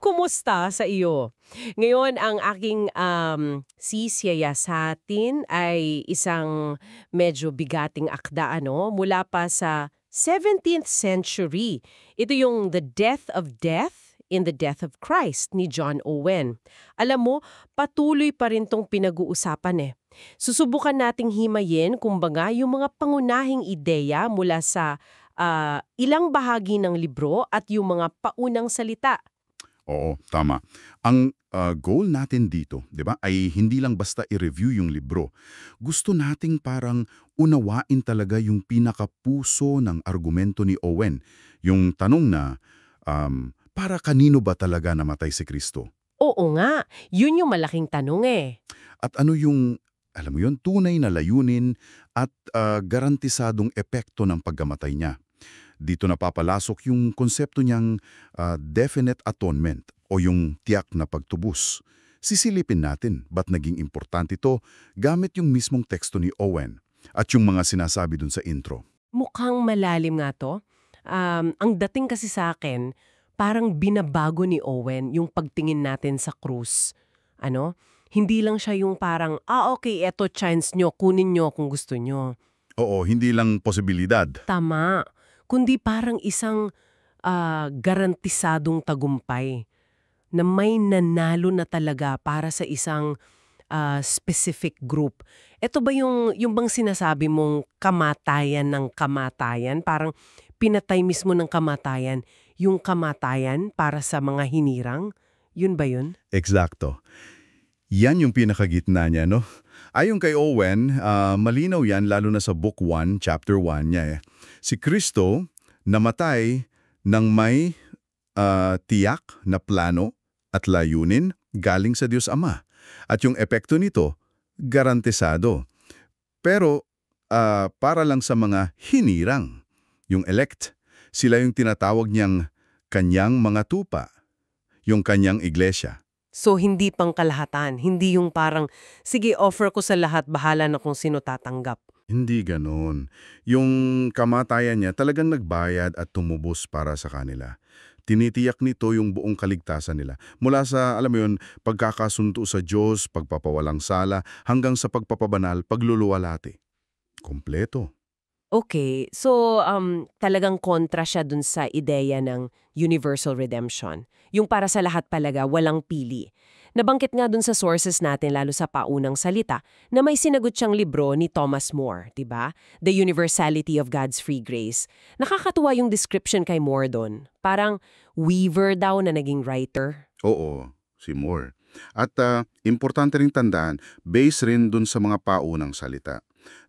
Kumusta sa iyo? Ngayon, ang aking sisiyaya sa atin ay isang medyo bigating akda, ano? Mula pa sa 17th century. Ito yung The Death of Death in the Death of Christ ni John Owen. Alam mo, patuloy pa rin tong pinag-uusapan eh. Susubukan nating himayin, kumbaga, yung mga pangunahing ideya mula sa ilang bahagi ng libro at yung mga paunang salita. Oo, tama. Ang goal natin dito, 'di ba, ay hindi lang basta i-review yung libro. Gusto nating parang unawain talaga yung pinakapuso ng argumento ni Owen. Yung tanong na, para kanino ba talaga namatay si Kristo? Oo nga, yun yung malaking tanong eh. At ano yung, alam mo yun, tunay na layunin at garantisadong epekto ng pagkamatay niya? Dito napapalasok yung konsepto niyang definite atonement o yung tiyak na pagtubos. Sisilipin natin ba't naging importante ito gamit yung mismong teksto ni Owen at yung mga sinasabi dun sa intro. Mukhang malalim nga to. Ang dating kasi sa akin, parang binabago ni Owen yung pagtingin natin sa krus. Ano? Hindi lang siya yung parang, okay, eto chance nyo, kunin nyo kung gusto nyo. Oo, hindi lang posibilidad. Tama. Kundi parang isang garantisadong tagumpay na may nanalo na talaga para sa isang specific group. Ito ba yung bang sinasabi mong kamatayan ng kamatayan? Parang pinatay mismo ng kamatayan, yung kamatayan para sa mga hinirang? Yun ba yun? Eksakto. Yan yung pinakagitna niya, no? Ayon kay Owen, malinaw yan lalo na sa Book 1, Chapter 1 niya eh. Si Kristo namatay ng may tiyak na plano at layunin galing sa Diyos Ama. At yung epekto nito, garantisado. Pero para lang sa mga hinirang, yung elect, sila yung tinatawag niyang kanyang mga tupa, yung kanyang iglesia. So, hindi pang kalahatan. Hindi yung parang, sige, offer ko sa lahat, bahala na kung sino tatanggap. Hindi ganoon. Yung kamatayan niya talagang nagbayad at tumubos para sa kanila. Tinitiyak nito yung buong kaligtasan nila. Mula sa, alam mo yun, pagkakasunto sa Diyos, pagpapawalang sala, hanggang sa pagpapabanal, pagluluwalhati. Kompleto. Okay, so talagang kontra siya dun sa ideya ng universal redemption. Yung para sa lahat palaga, walang pili. Nabanggit nga dun sa sources natin, lalo sa paunang salita, na may sinagot siyang libro ni Thomas More, 'di ba? The Universality of God's Free Grace. Nakakatuwa yung description kay More doon. Parang weaver daw na naging writer. Oo, si Moore. At importante ring tandaan, based rin dun sa mga paunang salita,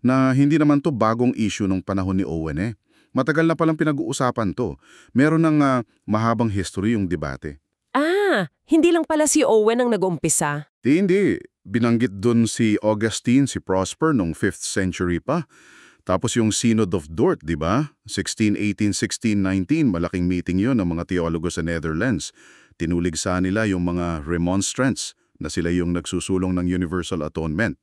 na hindi naman to bagong issue nung panahon ni Owen eh. Matagal na palang pinag-uusapan to. Meron ng mahabang history yung debate. Hindi lang pala si Owen ang nag-umpisa. Hindi. Binanggit dun si Augustine, si Prosper, nung 5th century pa. Tapos yung Synod of Dort, di ba? 1618, 1619, malaking meeting yun ng mga teologo sa Netherlands. Tinulig sa nila yung mga remonstrants na sila yung nagsusulong ng Universal Atonement.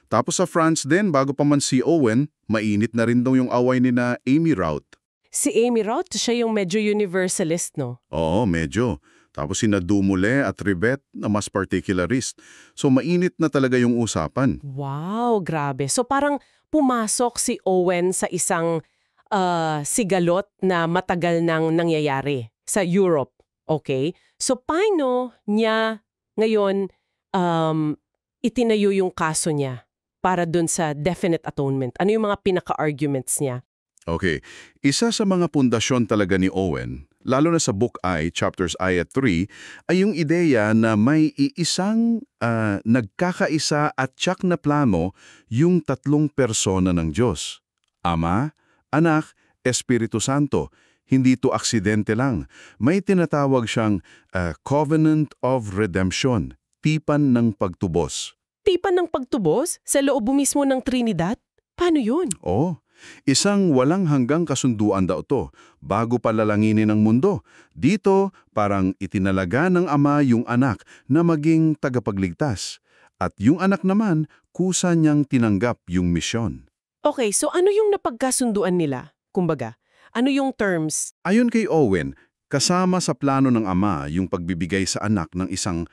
Tapos sa France din, bago pa man si Owen, mainit na rin daw yung away ni na Amy Rout. Si Amy Rout, siya yung medyo universalist, no? Oo, medyo. Tapos sina Dumoulin at Rivet na mas particularist. So mainit na talaga yung usapan. Wow, grabe. So parang pumasok si Owen sa isang sigalot na matagal nang nangyayari sa Europe. Okay? So paano niya ngayon itinayo yung kaso niya para dun sa definite atonement? Ano yung mga pinaka-arguments niya? Okay. Isa sa mga pundasyon talaga ni Owen, lalo na sa Book I, Chapters I at 3, ay yung ideya na may iisang nagkakaisa at tiyak na plano yung tatlong persona ng Diyos. Ama, Anak, Espiritu Santo. Hindi to aksidente lang. May tinatawag siyang Covenant of Redemption, tipan ng pagtubos. Tipan ng pagtubos sa loob mismo ng Trinidad? Paano yun? Oh, isang walang hanggang kasunduan daw to, bago palalanginin ng mundo. Dito, parang itinalaga ng Ama yung anak na maging tagapagligtas. At yung anak naman, kusa niyang tinanggap yung misyon. Okay, so ano yung napagkasunduan nila? Kumbaga, ano yung terms? Ayon kay Owen, Kasama sa plano ng Ama yung pagbibigay sa anak ng isang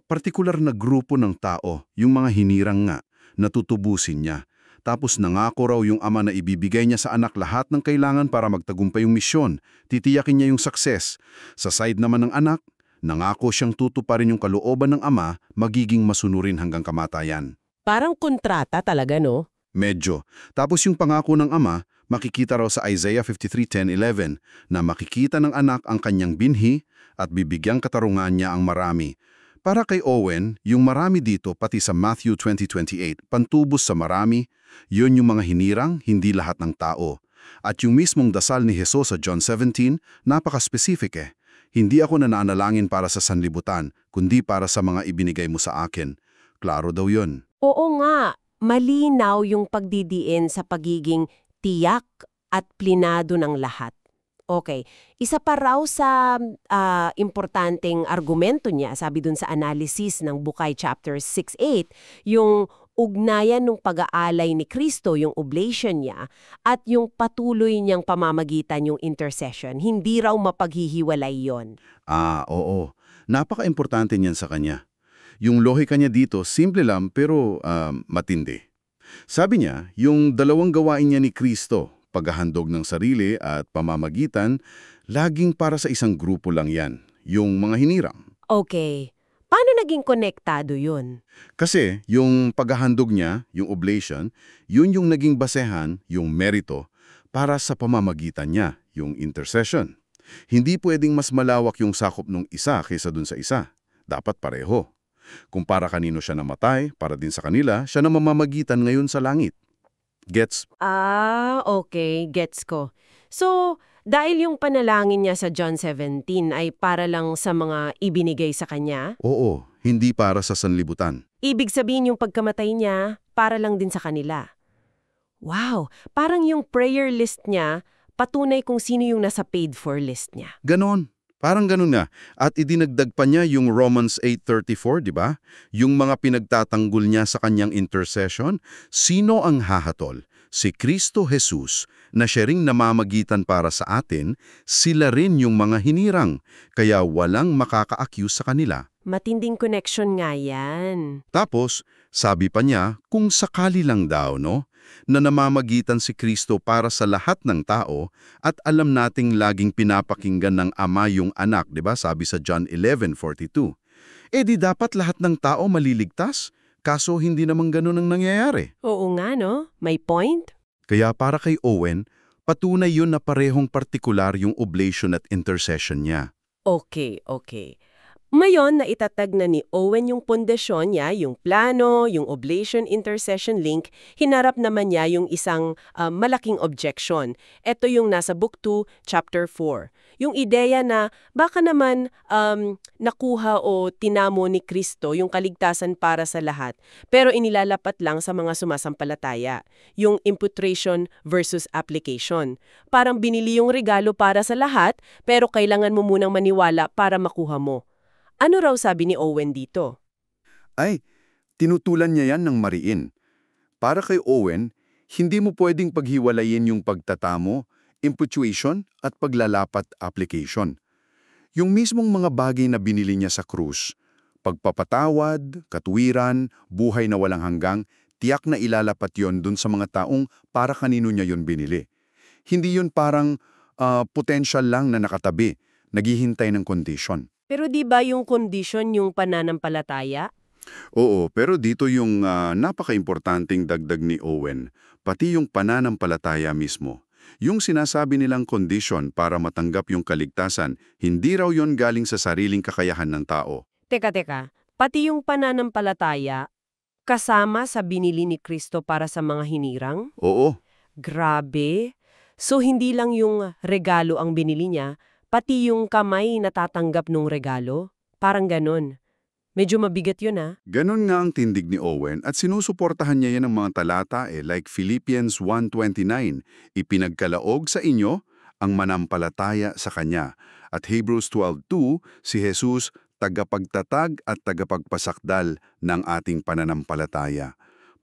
partikular na grupo ng tao, yung mga hinirang nga, na tutubusin niya. Tapos nangako raw yung Ama na ibibigay niya sa anak lahat ng kailangan para magtagumpay yung misyon. Titiyakin niya yung success. Sa side naman ng anak, nangako siyang tutuparin yung kalooban ng Ama, magiging masunurin hanggang kamatayan. Parang kontrata talaga, no? Medyo. Tapos yung pangako ng Ama, makikita raw sa Isaiah 53:10-11 na makikita ng anak ang kanyang binhi at bibigyang katarungan niya ang marami. Para kay Owen, yung marami dito pati sa Matthew 20:28, pantubos sa marami, yun yung mga hinirang, hindi lahat ng tao. At yung mismong dasal ni Jesus sa John 17, napaka-specific eh. Hindi ako nananalangin para sa sanlibutan, kundi para sa mga ibinigay mo sa akin. Klaro daw yun. Oo nga, malinaw yung pagdidiin sa pagiging tiyak at plinado ng lahat. Okay, isa pa raw sa importanteng argumento niya, sabi dun sa analysis ng Bukay chapter 6:8, yung ugnayan ng pag-aalay ni Kristo, yung oblation niya, at yung patuloy niyang pamamagitan yung intercession. Hindi raw mapaghihiwalay yon. Oo. Napaka-importante niyan sa kanya. Yung lohika niya dito, simple lang pero matindi. Sabi niya, yung dalawang gawain niya ni Kristo, paghahandog ng sarili at pamamagitan, laging para sa isang grupo lang yan, yung mga hinirang. Okay, paano naging konektado yun? Kasi yung paghahandog niya, yung oblation, yun yung naging basehan, yung merito, para sa pamamagitan niya, yung intercession. Hindi pwedeng mas malawak yung sakop ng isa kaysa dun sa isa. Dapat pareho. Kung para kanino siya namatay, para din sa kanila, siya na mamamagitan ngayon sa langit. Gets? Okay. Gets ko. So, dahil yung panalangin niya sa John 17 ay para lang sa mga ibinigay sa kanya, Oo, hindi para sa sanlibutan. ibig sabihin yung pagkamatay niya, para lang din sa kanila. Wow! Parang yung prayer list niya, patunay kung sino yung nasa paid-for list niya. Ganon. Parang ganon nga. At idinagdag pa niya yung Romans 8:34, di ba? Yung mga pinagtatanggol niya sa kanyang intercession. Sino ang hahatol? Si Kristo Jesus, na siya ring namamagitan para sa atin, sila rin yung mga hinirang, kaya walang makaka-accuse sa kanila. Matinding connection nga yan. Tapos, sabi pa niya, kung sakali lang daw, no? Na namamagitan si Kristo para sa lahat ng tao at alam nating laging pinapakinggan ng Ama yung anak, di ba? Sabi sa John 11:42. Di dapat lahat ng tao maliligtas? Kaso hindi naman ganun ang nangyayari. Oo nga, no? May point? Kaya para kay Owen, patunay yun na parehong partikular yung oblation at intercession niya. Okay. Ngayon, naitatag na ni Owen yung pundasyon niya, yung plano, yung oblation intercession link, hinarap naman niya yung isang malaking objection. Ito yung nasa Book 2, Chapter 4. Yung ideya na baka naman nakuha o tinamo ni Kristo yung kaligtasan para sa lahat, pero inilalapat lang sa mga sumasampalataya. Yung imputation versus application. Parang binili yung regalo para sa lahat, pero kailangan mo munang maniwala para makuha mo. Ano raw sabi ni Owen dito? Tinutulan niya yan ng mariin. Para kay Owen, hindi mo pwedeng paghiwalayin yung pagtatamo, imputation at paglalapat application. Yung mismong mga bagay na binili niya sa krus, pagpapatawad, katuwiran, buhay na walang hanggang, tiyak na ilalapat yon dun sa mga taong para kanino niya yon binili. Hindi yun parang potential lang na nakatabi, naghihintay ng condition. Pero di ba yung condition yung pananampalataya? Oo, pero dito yung napaka-importanting dagdag ni Owen, pati yung pananampalataya mismo. Yung sinasabi nilang condition para matanggap yung kaligtasan, hindi raw yon galing sa sariling kakayahan ng tao. Teka. Pati yung pananampalataya, kasama sa binili ni Kristo para sa mga hinirang? Oo, Grabe. So hindi lang yung regalo ang binili niya, pati yung kamay natatanggap nung regalo? Parang ganon. Medyo mabigat yun, ah. ganon nga ang tindig ni Owen at sinusuportahan niya yan ng mga talata like Philippians 1:29, ipinagkalaog sa inyo ang manampalataya sa Kanya. At Hebrews 12:2, si Jesus tagapagtatag at tagapagpasakdal ng ating pananampalataya.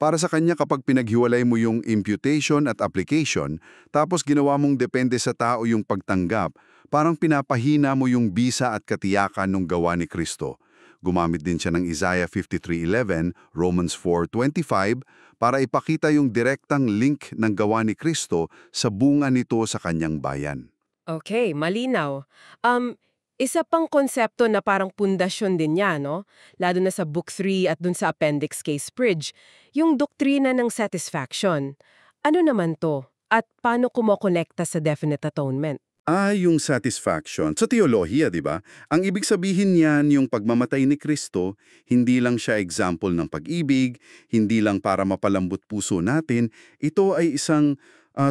Para sa kanya kapag pinaghiwalay mo yung imputation at application, tapos ginawa mong depende sa tao yung pagtanggap, parang pinapahina mo yung bisa at katiyakan ng gawa ni Kristo. Gumamit din siya ng Isaiah 53:11, Romans 4:25 para ipakita yung direktang link ng gawa ni Kristo sa bunga nito sa kanyang bayan. Okay, malinaw. Isa pang konsepto na parang pundasyon din niya, no? Lalo na sa Book 3 at dun sa Appendix Case Bridge, yung doktrina ng satisfaction. Ano naman to? At paano kumokonekta sa definite atonement? Yung satisfaction. Sa teolohiya, di ba? Ang ibig sabihin niyan yung pagmamatay ni Kristo, hindi lang siya example ng pag-ibig, hindi lang para mapalambot puso natin, ito ay isang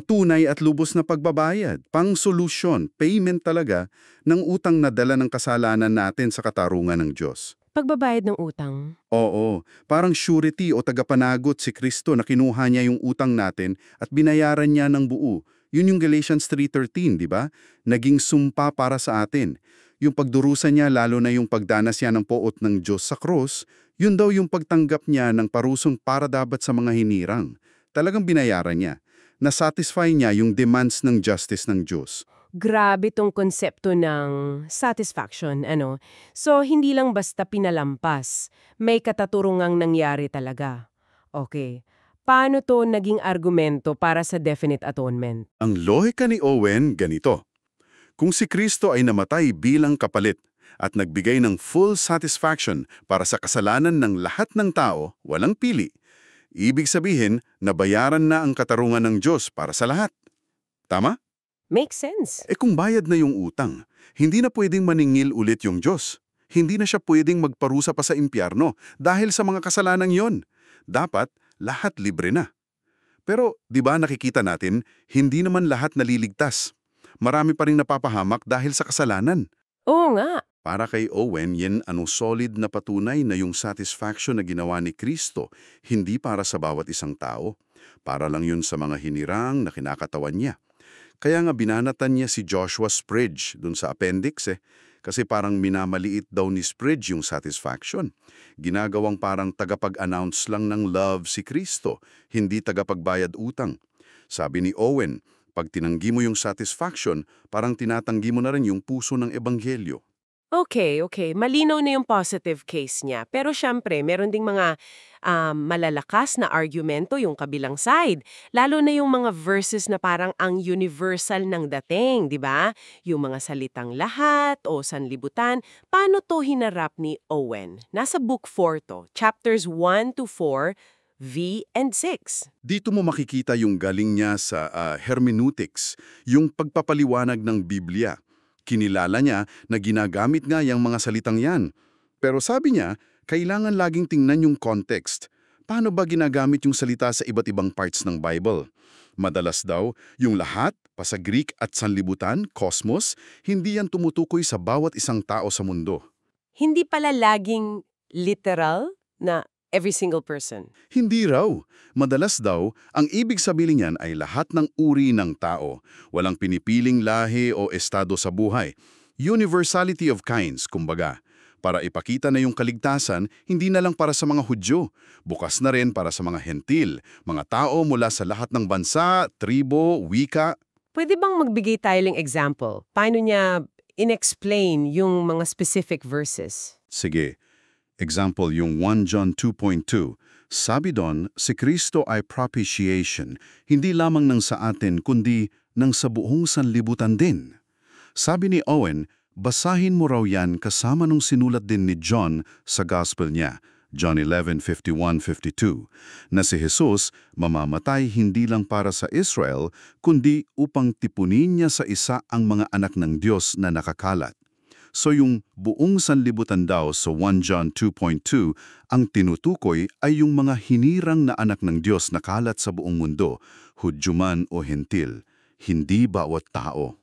tunay at lubos na pagbabayad, pang-solusyon, payment talaga ng utang na dala ng kasalanan natin sa katarungan ng Diyos. Pagbabayad ng utang. Oo, parang surety o tagapanagot si Kristo na kinuha niya yung utang natin at binayaran niya ng buo. Yun yung Galatians 3:13, di ba? Naging sumpa para sa atin. Yung pagdurusa niya, lalo na yung pagdanas niya ng poot ng Diyos sa krus, yun daw yung pagtanggap niya ng parusong para dapat sa mga hinirang. Talagang binayaran niya. Na-satisfy niya yung demands ng justice ng Diyos. Grabe tong konsepto ng satisfaction, ano? So, hindi lang basta pinalampas. May kataturungang nangyari talaga. Okay. Paano to naging argumento para sa definite atonement? Ang lohika ni Owen ganito. Kung si Kristo ay namatay bilang kapalit at nagbigay ng full satisfaction para sa kasalanan ng lahat ng tao, walang pili, ibig sabihin, nabayaran na ang katarungan ng Diyos para sa lahat. Tama? Makes sense. Kung bayad na yung utang, hindi na pwedeng maningil ulit yung Diyos. Hindi na siya pwedeng magparusa pa sa impyerno dahil sa mga kasalanan yon. Dapat, lahat libre na. Pero, di ba nakikita natin, hindi naman lahat naliligtas. Marami pa rin napapahamak dahil sa kasalanan. Oo nga. Para kay Owen, yan solid na patunay na yung satisfaction na ginawa ni Kristo, hindi para sa bawat isang tao. Para lang yun sa mga hinirang na kinakatawan niya. Kaya nga binanatan niya si Joshua Spridge dun sa appendix kasi parang minamaliit daw ni Spridge yung satisfaction. Ginagawang parang tagapag-announce lang ng love si Kristo, hindi tagapagbayad utang. Sabi ni Owen, pag tinanggi mo yung satisfaction, parang tinatanggi mo na rin yung puso ng ebanghelyo. Okay. Malinaw na yung positive case niya. Pero syempre, meron ding mga malalakas na argumento yung kabilang side. Lalo na yung mga verses na parang ang universal ng dating, di ba? Yung mga salitang lahat o sanlibutan. Paano to hinarap ni Owen? Nasa Book 4 to, chapters 1 to 4, V and 6. Dito mo makikita yung galing niya sa hermeneutics, yung pagpapaliwanag ng Biblia. Kinilala niya na ginagamit nga yung mga salitang yan. Pero sabi niya, kailangan laging tingnan yung context. Paano ba ginagamit yung salita sa iba't ibang parts ng Bible? Madalas daw, yung lahat, pa sa Greek at sanlibutan, cosmos, hindi yan tumutukoy sa bawat isang tao sa mundo. Hindi pala laging literal na every single person. Hindi raw. Madalas daw, ang ibig sabihin niyan ay lahat ng uri ng tao. Walang pinipiling lahi o estado sa buhay. Universality of kinds, kumbaga. Para ipakita na yung kaligtasan, hindi na lang para sa mga Hudyo. Bukas na rin para sa mga hentil, mga tao mula sa lahat ng bansa, tribo, wika. Pwede bang magbigay tayo ng example? Paano niya in-explain yung mga specific verses? Sige. Example, yung 1 John 2.2. Sabi doon, si Kristo ay propitiation, hindi lamang ng sa atin, kundi ng sa buong sanlibutan din. Sabi ni Owen, basahin mo raw yan kasama nung sinulat din ni John sa gospel niya, John 11:51-52, na si Jesus mamamatay hindi lang para sa Israel, kundi upang tipunin niya sa isa ang mga anak ng Diyos na nakakalat. So yung buong sanlibutan daw sa 1 John 2.2, ang tinutukoy ay yung mga hinirang na anak ng Diyos na kalat sa buong mundo, Hudyo man o hentil, hindi bawat tao.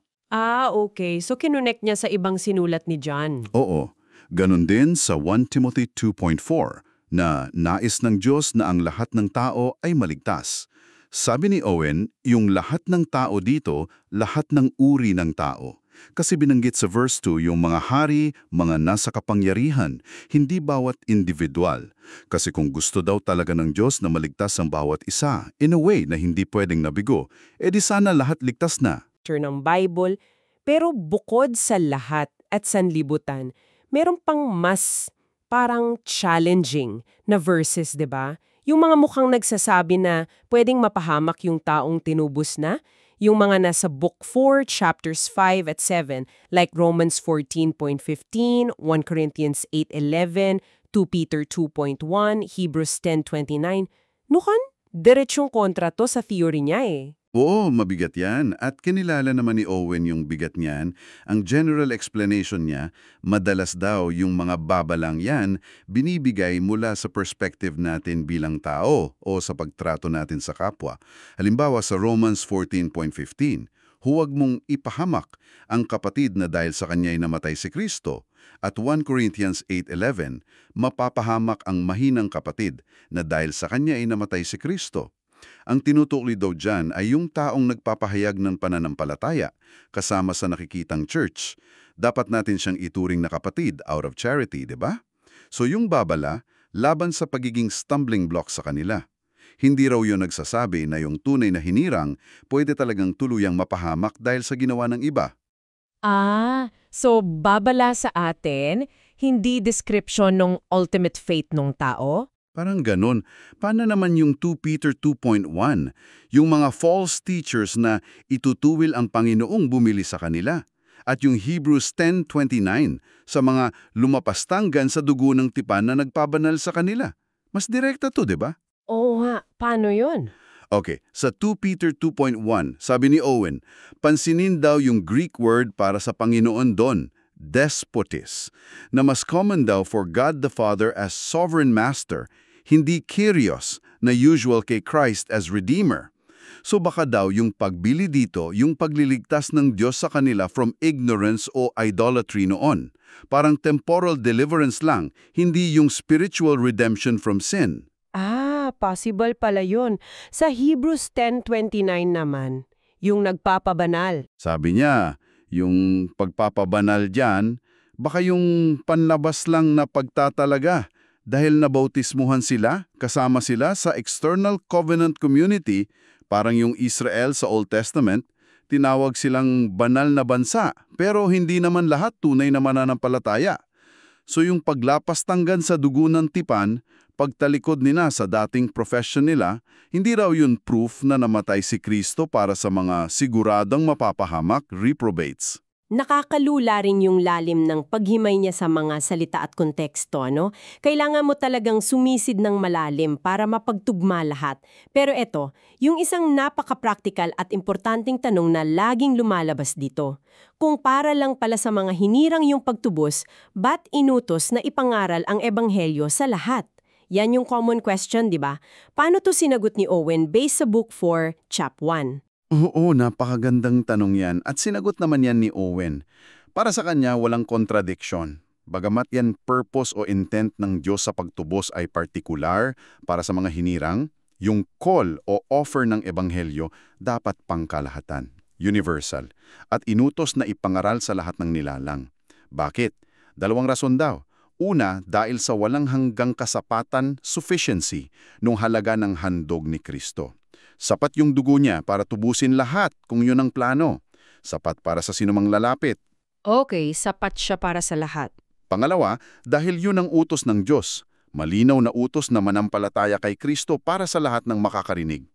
Okay. So kinonect niya sa ibang sinulat ni John. Oo, ganun din sa 1 Timothy 2.4, na nais ng Diyos na ang lahat ng tao ay maligtas. Sabi ni Owen, yung lahat ng tao dito, lahat ng uri ng tao. Kasi binanggit sa verse 2 yung mga hari, mga nasa kapangyarihan, hindi bawat individual. Kasi kung gusto daw talaga ng Diyos na maligtas ang bawat isa, in a way na hindi pwedeng nabigo, edi sana lahat ligtas na. Ng Bible, pero bukod sa lahat at sanlibutan, meron pang mas parang challenging na verses, 'di ba? Yung mga mukhang nagsasabi na pwedeng mapahamak yung taong tinubos na, yung mga nasa Book 4, chapters 5 at 7, like Romans 14.15, 1 Corinthians 8.11, 2 Peter 2.1, Hebrews 10.29. Nukan, diretsyong kontra to sa theory niya eh. Oo, mabigat yan. At kinilala naman ni Owen yung bigat niyan. Ang general explanation niya, madalas daw yung mga babalang yan binibigay mula sa perspective natin bilang tao o sa pagtrato natin sa kapwa. Halimbawa sa Romans 14.15, huwag mong ipahamak ang kapatid na dahil sa kanya'y namatay si Kristo. At 1 Corinthians 8.11, mapapahamak ang mahinang kapatid na dahil sa kanya'y namatay si Kristo. Ang tinutukli daw dyan ay yung taong nagpapahayag ng pananampalataya kasama sa nakikitang church. Dapat natin siyang ituring na kapatid out of charity, di ba? So yung babala, laban sa pagiging stumbling block sa kanila. Hindi raw yun nagsasabi na yung tunay na hinirang pwede talagang tuluyang mapahamak dahil sa ginawa ng iba. So babala sa atin, hindi description ng ultimate fate ng tao? Parang ganun. Paano naman yung 2 Peter 2.1? Yung mga false teachers na itutuwil ang Panginoong bumili sa kanila. At yung Hebrews 10.29 sa mga lumapastanggan sa dugo ng tipan na nagpabanal sa kanila. Mas direkta to, di ba? Oo nga, paano yun? Okay, sa 2 Peter 2.1, sabi ni Owen, pansinin daw yung Greek word para sa Panginoon doon, despotis, na mas common daw for God the Father as sovereign master, hindi Kyrios na usual kay Christ as Redeemer. So baka daw yung pagbili dito, yung pagliligtas ng Diyos sa kanila from ignorance o idolatry noon. Parang temporal deliverance lang, hindi yung spiritual redemption from sin. Possible pala yun. Sa Hebrews 10.29 naman, yung nagpapabanal. Sabi niya, yung pagpapabanal dyan, baka yung panlabas lang na pagtatalaga dahil nabautismuhan sila, kasama sila sa external covenant community, parang yung Israel sa Old Testament, tinawag silang banal na bansa, pero hindi naman lahat tunay na mananampalataya. So yung paglapastanggan sa dugo ng tipan, pagtalikod nila sa dating profession nila, hindi raw yun proof na namatay si Kristo para sa mga siguradong mapapahamak reprobates. Nakakalula rin yung lalim ng paghimay niya sa mga salita at konteksto, ano? Kailangan mo talagang sumisid ng malalim para mapagtugma lahat. Pero eto, yung isang napaka-practical at importanteng tanong na laging lumalabas dito. Kung para lang pala sa mga hinirang yung pagtubos, ba't inutos na ipangaral ang ebanghelyo sa lahat? Yan yung common question, di ba? Paano to sinagot ni Owen based sa Book 4, Chap 1? Oo, napakagandang tanong yan at sinagot naman yan ni Owen. Para sa kanya, walang contradiction. Bagamat yan purpose o intent ng Diyos sa pagtubos ay particular para sa mga hinirang, yung call o offer ng ebanghelyo dapat pangkalahatan, universal, at inutos na ipangaral sa lahat ng nilalang. Bakit? Dalawang rason daw. Una, dahil sa walang hanggang kasapatan, sufficiency, nung halaga ng handog ni Kristo. Sapat yung dugo niya para tubusin lahat kung yun ang plano. Sapat para sa sinumang lalapit. Okay, sapat siya para sa lahat. Pangalawa, dahil yun ang utos ng Diyos. Malinaw na utos na manampalataya kay Kristo para sa lahat ng makakarinig.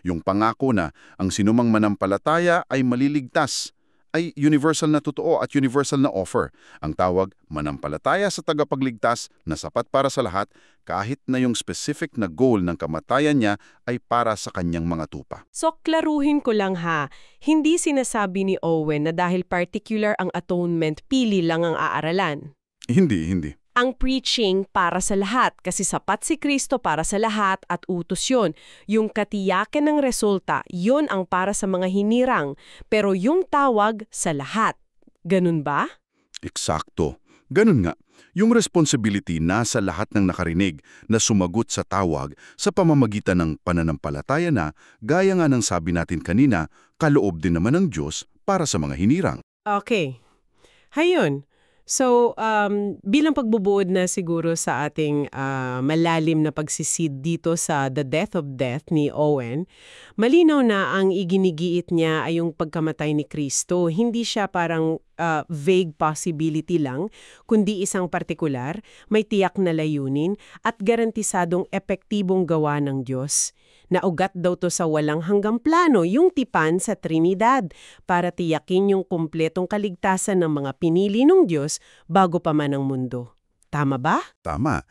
Yung pangako na ang sinumang manampalataya ay maliligtas, ay universal na totoo at universal na offer. Ang tawag, manampalataya sa tagapagligtas na sapat para sa lahat kahit na yung specific na goal ng kamatayan niya ay para sa kanyang mga tupa. So, klaruhin ko lang ha, hindi sinasabi ni Owen na dahil particular ang atonement, pili lang ang aaralan. Hindi. Ang preaching para sa lahat kasi sapat si Kristo para sa lahat at utos yun. Yung katiyakan ng resulta, yun ang para sa mga hinirang. Pero yung tawag sa lahat. Ganun ba? Eksakto. Ganun nga. Yung responsibility nasa lahat ng nakarinig na sumagot sa tawag sa pamamagitan ng pananampalataya na, gaya nga ng sabi natin kanina, kaloob din naman ng Diyos para sa mga hinirang. Okay. Hayun. So, bilang pagbubuod na siguro sa ating malalim na pagsisid dito sa The Death of Death ni Owen, malinaw na ang iginigiit niya ay yung pagkamatay ni Kristo. Hindi siya parang vague possibility lang, kundi isang partikular, may tiyak na layunin at garantisadong epektibong gawa ng Diyos. Naugat daw to sa walang hanggang plano, yung tipan sa Trinidad, para tiyakin yung kumpletong kaligtasan ng mga pinili ng Diyos bago pa man ang mundo. Tama ba? Tama.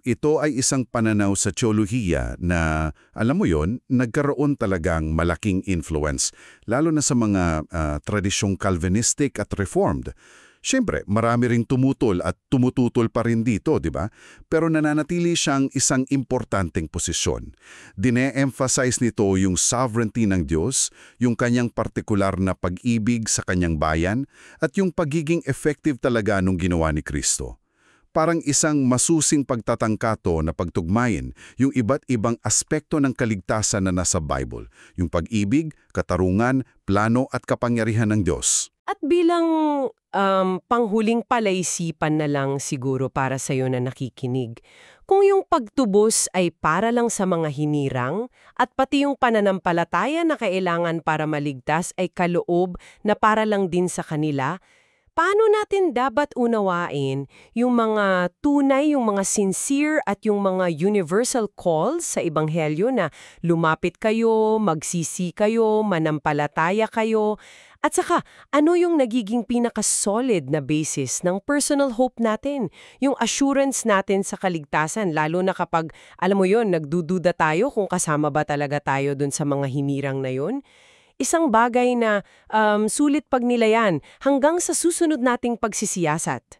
Ito ay isang pananaw sa teolohiya na, alam mo yon, nagkaroon talagang malaking influence, lalo na sa mga tradisyong Calvinistic at Reformed. Siyempre, marami ring tumutol at tumututol pa rin dito, di ba? Pero nananatili siyang isang importanteng posisyon. Dine-emphasize nito yung sovereignty ng Diyos, yung kanyang partikular na pag-ibig sa kanyang bayan, at yung pagiging effective talaga nung ginawa ni Kristo. Parang isang masusing pagtatangkato na pagtugmayin yung iba't ibang aspekto ng kaligtasan na nasa Bible, yung pag-ibig, katarungan, plano at kapangyarihan ng Diyos. At bilang panghuling palaisipan na lang siguro para sa iyo na nakikinig, kung yung pagtubos ay para lang sa mga hinirang at pati yung pananampalataya na kailangan para maligtas ay kaloob na para lang din sa kanila, paano natin dapat unawain yung mga tunay, yung mga sincere at yung mga universal calls sa Ebanghelyo na lumapit kayo, magsisi kayo, manampalataya kayo, at saka ano yung nagiging pinaka-solid na basis ng personal hope natin, yung assurance natin sa kaligtasan, lalo na kapag, alam mo yon, nagdududa tayo kung kasama ba talaga tayo dun sa mga hinirang na yon. Isang bagay na sulit pagnilayan hanggang sa susunod nating pagsisiyasat.